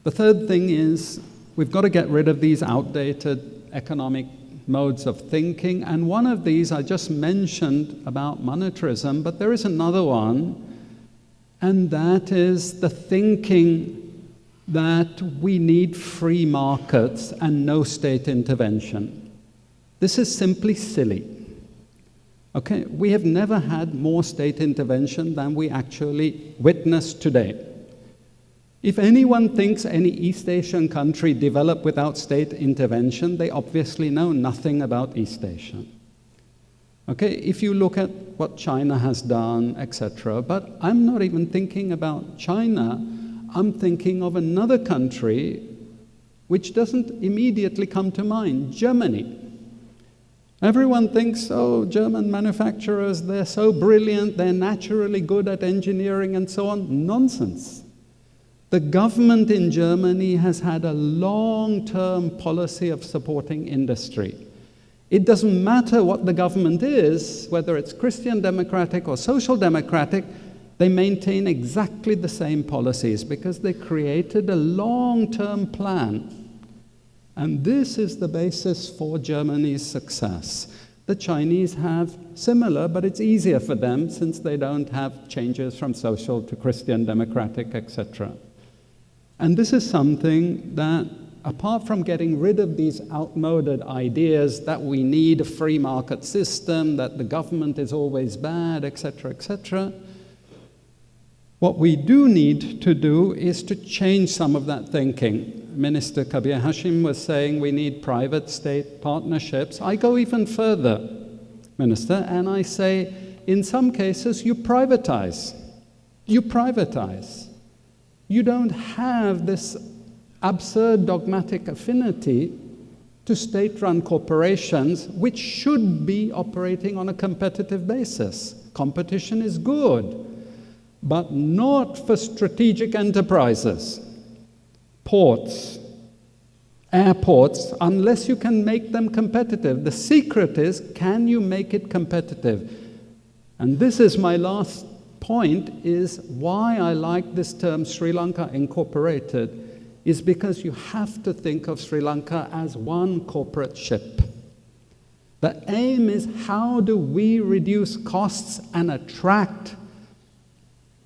The third thing is we've got to get rid of these outdated economic modes of thinking. And one of these I just mentioned about monetarism, but there is another one, and that is the thinking that we need free markets and no state intervention. This is simply silly. Okay, we have never had more state intervention than we actually witness today. If anyone thinks any East Asian country developed without state intervention, they obviously know nothing about East Asia. Okay, if you look at what China has done, etc., but I'm not even thinking about China, I'm thinking of another country which doesn't immediately come to mind, Germany. Everyone thinks, oh, German manufacturers, they're so brilliant, they're naturally good at engineering and so on. Nonsense. The government in Germany has had a long-term policy of supporting industry. It doesn't matter what the government is, whether it's Christian democratic or social democratic, they maintain exactly the same policies because they created a long-term plan. And this is the basis for Germany's success. The Chinese have similar, but it's easier for them since they don't have changes from social to Christian democratic, etc. And this is something that, apart from getting rid of these outmoded ideas that we need a free market system, that the government is always bad, etc., etc., what we do need to do is to change some of that thinking. Minister Kabir Hashim was saying we need private-state partnerships. I go even further, Minister, and I say, in some cases, you privatize. You privatize. You don't have this absurd dogmatic affinity to state-run corporations, which should be operating on a competitive basis. Competition is good, but not for strategic enterprises. Ports, airports, unless you can make them competitive. The secret is, can you make it competitive? And this is my last point, is why I like this term Sri Lanka Incorporated, is because you have to think of Sri Lanka as one corporate ship. The aim is, how do we reduce costs and attract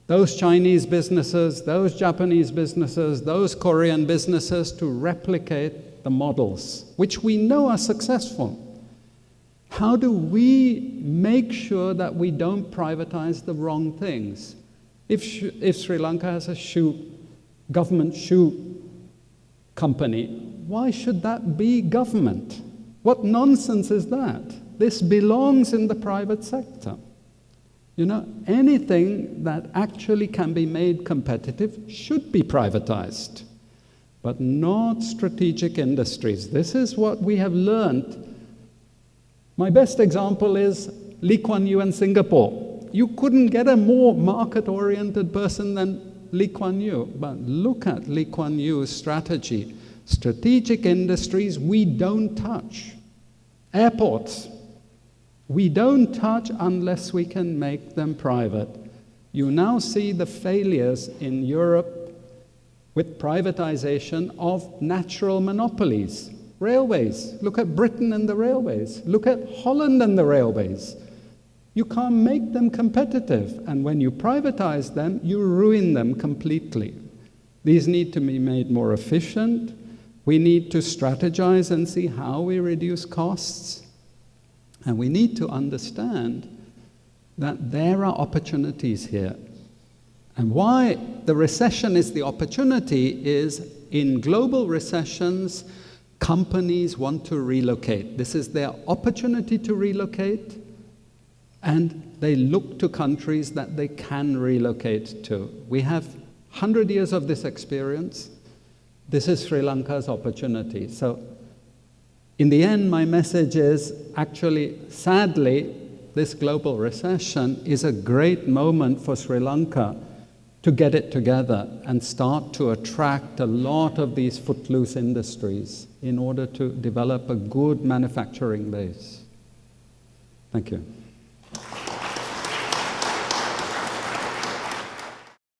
those Chinese businesses, those Japanese businesses, those Korean businesses to replicate the models, which we know are successful. How do we make sure that we don't privatize the wrong things? If Sri Lanka has a government shoe company, why should that be government? What nonsense is that? This belongs in the private sector. You know, anything that actually can be made competitive should be privatized, but not strategic industries. This is what we have learned. My best example is Lee Kuan Yew in Singapore. You couldn't get a more market-oriented person than Lee Kuan Yew, but look at Lee Kuan Yew's strategy. Strategic industries we don't touch. Airports, we don't touch unless we can make them private. You now see the failures in Europe with privatization of natural monopolies. Railways, look at Britain and the railways. Look at Holland and the railways. You can't make them competitive, and when you privatize them, you ruin them completely. These need to be made more efficient. We need to strategize and see how we reduce costs. And we need to understand that there are opportunities here. And why the recession is the opportunity is, in global recessions, companies want to relocate. This is their opportunity to relocate, and they look to countries that they can relocate to. We have 100 years of this experience. This is Sri Lanka's opportunity. So, in the end, my message is actually, sadly, this global recession is a great moment for Sri Lanka to get it together and start to attract a lot of these footloose industries in order to develop a good manufacturing base. Thank you.